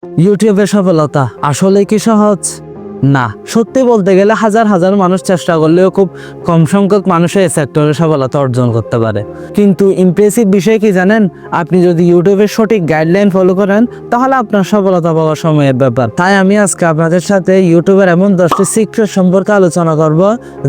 ইউটিউবের সফলতা আসলে কি সহজ? না, সত্যি বলতে গেলে হাজার হাজার মানুষ চেষ্টা করলেও খুব কম সংখ্যক মানুষ এই সেক্টরে সফলতা অর্জন করতে পারে। কিন্তু ইমপ্রেসিভ বিষয় কি জানেন? আপনি যদি ইউটিউবের সঠিক গাইডলাইন ফলো করেন তাহলে আপনার সফলতা পাওয়ার সময়ের ব্যাপার। তাই আমি আজকে আপনাদের সাথে ইউটিউবের এমন 10টি সিক্রেট সম্পর্কে আলোচনা করব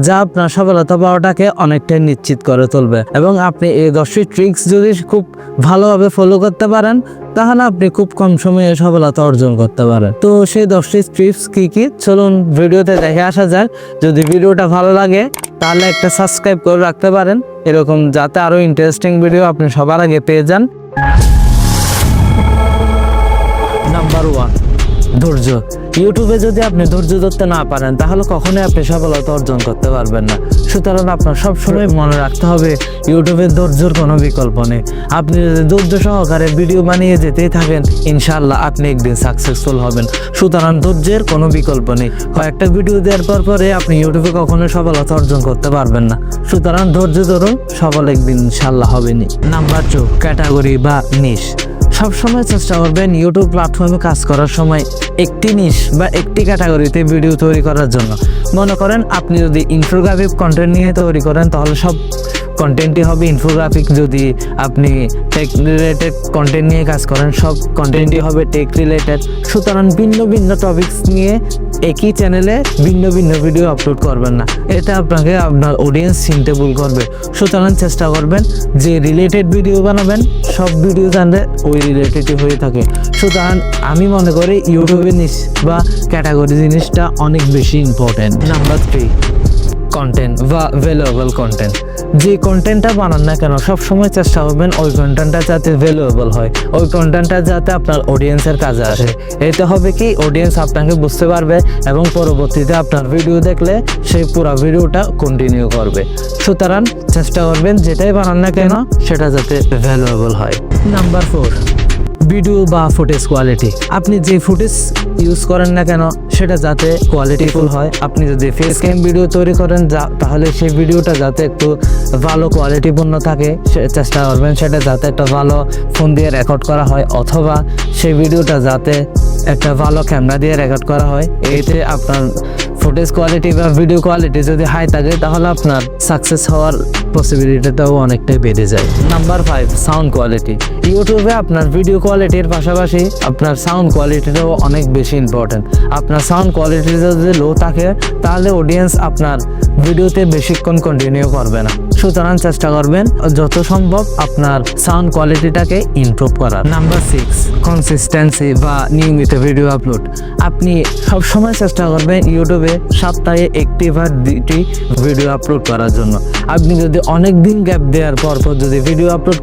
যা আপনার সফলতা পাওয়াটাকে অনেকটাই নিশ্চিত করে তুলবে। এবং আপনি এই 10টি ট্রিক্স যদি খুব ভালোভাবে ফলো করতে পারেন তাহলে আপনি খুব কম সময়ে সফলতা অর্জন করতে পারেন। তো সেই 10টি টিপস কি চলুন ভিডিওতে দেখে আসা যাক। যদি ভিডিওটা ভালো লাগে তাহলে একটা সাবস্ক্রাইব করে রাখতে পারেন, এরকম যাতে আরো ইন্টারেস্টিং ভিডিও আপনি সবার আগে পেয়ে যান। নাম্বার 1, ধৈর্য। ইউটিউবে যদি আপনি ধৈর্য ধরতে না পারেন তাহলে কখনোই আপনি সফলতা অর্জন করতে পারবেন না। সুতরাং আপনার সবসময় মনে রাখতে হবে ইউটিউবে ধৈর্যের কোনো বিকল্প নেই। আপনি যদি ধৈর্য সহকারে ভিডিও বানিয়ে যেতেই থাকেন ইনশাআল্লাহ আপনি একদিন সাকসেসফুল হবেন। সুতরাং ধৈর্যের কোনো বিকল্প নেই। কয়েকটা ভিডিও দেওয়ার পরে আপনি ইউটিউবে কখনোই সফলতা অর্জন করতে পারবেন না। সুতরাং ধৈর্য ধরুন, সফল একদিন ইনশাআল্লাহ হবেনি। নাম্বার 2, ক্যাটাগরি বা নিশ। সবসময় চেষ্টা করবেন ইউটিউব প্ল্যাটফর্মে কাজ করার সময় একটি নিশ বা একটি ক্যাটাগরিতে ভিডিও তৈরি করার জন্য। মনে করেন আপনি যদি ইনফোগ্রাফিক কন্টেন্ট নিয়ে তৈরি করেন তাহলে সব কন্টেন্টই হবে ইনফোগ্রাফিক। যদি আপনি টেক রিলেটেড কন্টেন্ট নিয়ে কাজ করেন সব কন্টেন্টই হবে টেক রিলেটেড। সুতরাং ভিন্ন ভিন্ন টপিকস নিয়ে একই চ্যানেলে ভিন্ন ভিন্ন ভিডিও আপলোড করবেন না, এটা আপনাকে আপনার অডিয়েন্স চিনতে ভুল করবে। সুতরাং চেষ্টা করবেন যে রিলেটেড ভিডিও বানাবেন, সব ভিডিও জানলে ওই রিলেটেডই হয়ে থাকে। সুতরাং আমি মনে করি ইউটিউবের নিশ বা ক্যাটাগরি জিনিসটা অনেক বেশি ইম্পর্টেন্ট। নাম্বার 3, কন্টেন্ট বা ভ্যালুয়েবল কন্টেন্ট। যে কন্টেন্টটা বানান না কেন সবসময় চেষ্টা করবেন ওই কন্টেন্টটা যাতে ভ্যালুয়েবল হয়, ওই কন্টেন্টটা যাতে আপনার অডিয়েন্সের কাজে আসে। এতে হবে কি অডিয়েন্স আপনাকে বুঝতে পারবে এবং পরবর্তীতে আপনার ভিডিও দেখলে সেই পুরো ভিডিওটা কন্টিনিউ করবে। সুতরাং চেষ্টা করবেন যেটাই বানান না কেন সেটা যাতে ভ্যালুয়েবল হয়। নাম্বার 4, ভিডিও বা ফুটেজ কোয়ালিটি। আপনি যে ফুটেজ ইউজ করেন না কেন সেটা যাতে কোয়ালিটিফুল হয়। আপনি যদি ফেস ক্যাম ভিডিও তৈরি করেন তাহলে সেই ভিডিওটা যাতে একটু ভালো কোয়ালিটিপূর্ণ থাকে, চেষ্টা করবেন সেটা যাতে একটা ভালো ফোন দিয়ে রেকর্ড করা হয়, অথবা সেই ভিডিওটা যাতে একটা ভালো ক্যামেরা দিয়ে রেকর্ড করা হয়। এতে আপনার ফুটেজ কোয়ালিটি বা ভিডিও কোয়ালিটি যদি হাই থাকে তাহলে আপনার সাকসেস হওয়ার পসিবিলিটিটাও অনেকটাই বেড়ে যায়। Number 5, sound quality. ইউটিউবে আপনার ভিডিও কোয়ালিটির পাশাপাশি আপনার সাউন্ড কোয়ালিটিটাও অনেক বেশি ইম্পর্টেন্ট। আপনার সাউন্ড কোয়ালিটি যদি লো থাকে তাহলে অডিয়েন্স আপনার ভিডিওতে বেশিক্ষণ কন্টিনিউ করবে না। সুতরাং চেষ্টা করবেন যত সম্ভব আপনার সাউন্ড কোয়ালিটিটাকে ইমপ্রুভ করার। নাম্বার 6, কনসিস্টেন্সি বা নিয়মিত ভিডিও আপলোড। আপনি সবসময় চেষ্টা করবেন ইউটিউবে সপ্তাহে 1টি বা 2টি ভিডিও আপলোড করার জন্য। আপনি যদি অনেক দিন গ্যাপ দেওয়ার পর যদি ভিডিও আপলোড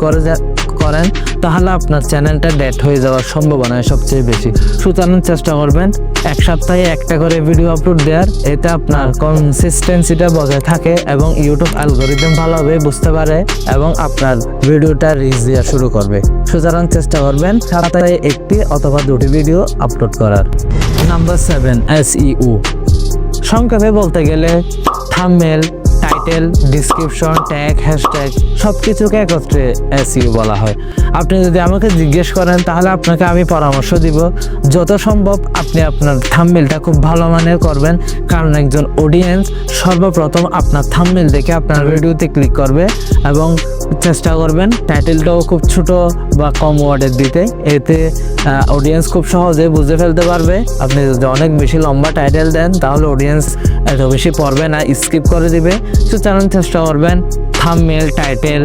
করেন তাহলে আপনার চ্যানেলটা ডেড হয়ে যাওয়ার সম্ভাবনা সবচেয়ে বেশি। সুতরাং চেষ্টা করবেন এক সপ্তাহে একটা করে ভিডিও আপলোড দেওয়ার। এতে আপনার কনসিস্টেন্সিটা বজায় থাকে এবং ইউটিউব অ্যালগরিদম ভালোভাবে বুঝতে পারে এবং আপনার ভিডিওটা রিচ দেওয়া শুরু করবে। সুতরাং চেষ্টা করবেন সপ্তাহে 1টি অথবা 2টি ভিডিও আপলোড করার। Number 7, SEO। সংক্ষেপে বলতে গেলে thumbnail, title, description, tag, hashtag সব কিছুকে একত্রে SEO বলা হয়। আপনি যদি আমাকে জিজ্ঞেস করেন তাহলে আপনাকে আমি পরামর্শ দিব যত সম্ভব আপনি আপনার থাম্বনেলটা খুব ভালো মানের করবেন, কারণ একজন অডিয়েন্স সর্বপ্রথম আপনার থাম্বনেল দেখে আপনার ভিডিওতে ক্লিক করবে। এবং চেষ্টা করবেন টাইটেলটাও খুব ছোট বা কম ওয়ার্ডের দিতে, এতে অডিয়েন্স খুব সহজে বুঝে ফেলতে পারবে। আপনি যদি অনেক বেশি লম্বা টাইটেল দেন তাহলে অডিয়েন্স এত বেশি পড়বে না, স্কিপ করে দিবে। সুতরাং চেষ্টা করবেন thumbnail, title,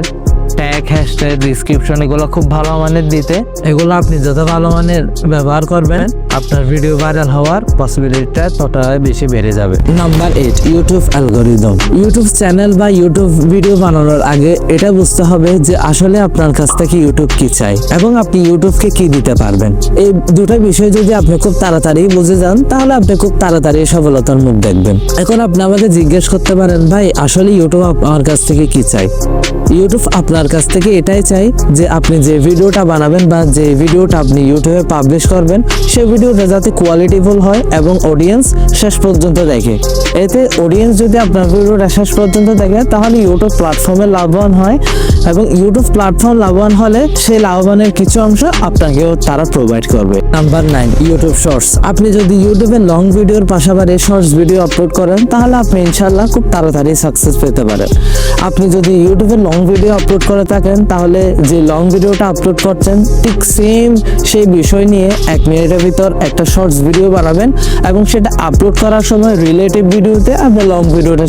tag, hashtag, description এগুলো খুব ভালো মানের দিতে। এগুলো আপনি যত ভালো মানের ব্যবহার করবেন আপনার ভিডিও ভাইরাল হওয়ার পসিবিলিটিটা ততটাই বেশি বেড়ে যাবে। Number 8, YouTube algorithm. YouTube channel বা ইউটিউব ভিডিও বানানোর আগে এটা বুঝতে হবে যে আসলে আপনার কাছ থেকে ইউটিউব কি চাই এবং আপনি ইউটিউবকে কি দিতে পারবেন। এই দুটো বিষয় যদি আপনি খুব তাড়াতাড়ি বুঝে যান তাহলে আপনি খুব তাড়াতাড়ি সফলতার মুখ দেখবেন। এখন আপনি আমাকে জিজ্ঞেস করতে পারেন ভাই আসলে ইউটিউব আমার কাছ থেকে কি চাই। ইউটিউব আপনার কাছ থেকে এটাই চাই যে আপনি যে ভিডিওটা বানাবেন বা যে ভিডিওটা আপনি ইউটিউবে পাবলিশ করবেন সেই ভিডিও ভিডিওটা যাতে কোয়ালিটিফুল হয় এবং অডিয়েন্স শেষ পর্যন্ত দেখে। এতে অডিয়েন্স যদি আপনার ভিডিওটা শেষ পর্যন্ত দেখে তাহলে ইউটিউব প্ল্যাটফর্মে লাভবান হয়, এবং ইউটিউব প্ল্যাটফর্ম লাভবান হলে সেই লাভবানের কিছু অংশ আপনাকেও তারা প্রোভাইড করবে। Number 9, YouTube shorts. আপনি যদি ইউটিউবে লং ভিডিওর পাশাপাশি শর্টস ভিডিও আপলোড করেন তাহলে আপনি ইনশাআল্লাহ খুব তাড়াতাড়ি সাকসেস পেতে পারেন। আপনি যদি ইউটিউবে লং ভিডিও আপলোড করে থাকেন তাহলে যে লং ভিডিওটা আপলোড করছেন ঠিক সেম সেই বিষয় নিয়ে 1 মিনিটের ভিতর একটা শর্টস ভিডিও বানাবেন, এবং সেটা আপলোড করার সময় রিলেটিভ ভিডিওতে আপনি লং ভিডিওটা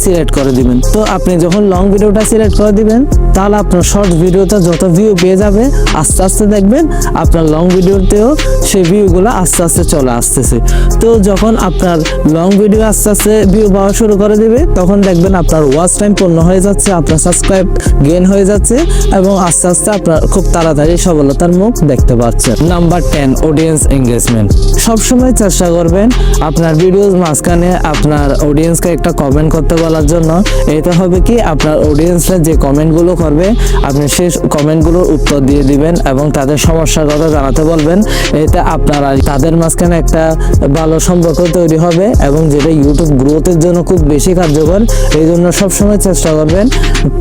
সিলেক্ট করে দিবেন। তো আপনি যখন লং ভিডিওটা সিলেক্ট করে দিবেন তাহলে আপনার শর্টস ভিডিওতে যত ভিউ পেয়ে যাবে আস্তে আস্তে দেখবেন আপনার লং ভিডিওতেও সেই ভিউগুলো আস্তে আস্তে চলে আসতেছে। তো যখন আপনার লং ভিডিও আস্তে আস্তে ভিউ পাওয়া শুরু করে দিবে তখন দেখবেন আপনার ওয়াচ টাইম পূর্ণ হয়ে যাচ্ছে, আপনার সাবস্ক্রাইব গেইন হয়ে যাচ্ছে, এবং আস্তে আস্তে আপনার খুব তাড়াতাড়ি সফলতার মুখ দেখতে পাচ্ছেন। Number 10, audience engagement. সবসময় চেষ্টা করবেন আপনার ভিডিওর মাঝখানে আপনার অডিয়েন্সকে একটা কমেন্ট করতে বলার জন্য। এটা হবে কি আপনার অডিয়েন্সরা যে কমেন্টগুলো করবে আপনি সেই কমেন্টগুলোর উত্তর দিয়ে দিবেন এবং তাদের সমস্যার কথা জানাতে বলবেন। এতে আপনার আর তাদের মাঝখানে একটা ভালো সম্পর্ক তৈরি হবে, এবং যেটা ইউটিউব গ্রোথের জন্য খুব বেশি কার্যকর। এই জন্য সবসময় চেষ্টা করবেন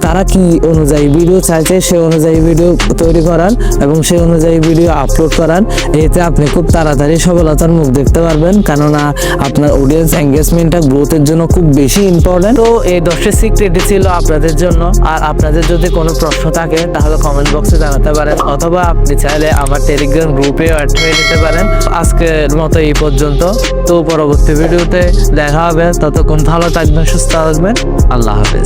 তারা কি অনুযায়ী ভিডিও চাইছে সেই অনুযায়ী ভিডিও তৈরি করার এবং সেই অনুযায়ী ভিডিও আপলোড করার। এতে আপনি খুব তাড়াতাড়ি সফলতার মুখ দেখতে পারবেন, কেননা আপনার অডিয়েন্স এঙ্গেজমেন্টটা গ্রোথের জন্য খুব বেশি ইম্পর্টেন্ট। তো এই 10টি সিক্রেট ছিল আপনাদের জন্য। আর আপনাদের যদি কোনো প্রশ্ন থাকে তাহলে কমেন্ট বক্সে জানাতে পারেন, অথবা আপনি চাইলে আমার টেলিগ্রাম গ্রুপে অ্যাড হয়ে নিতে পারেন। আজকের মতো এই পর্যন্ত। তো পরবর্তী ভিডিওতে দেখা হবে, ততক্ষণ ভালো থাকবেন, সুস্থ থাকবেন। আল্লাহ হাফেজ।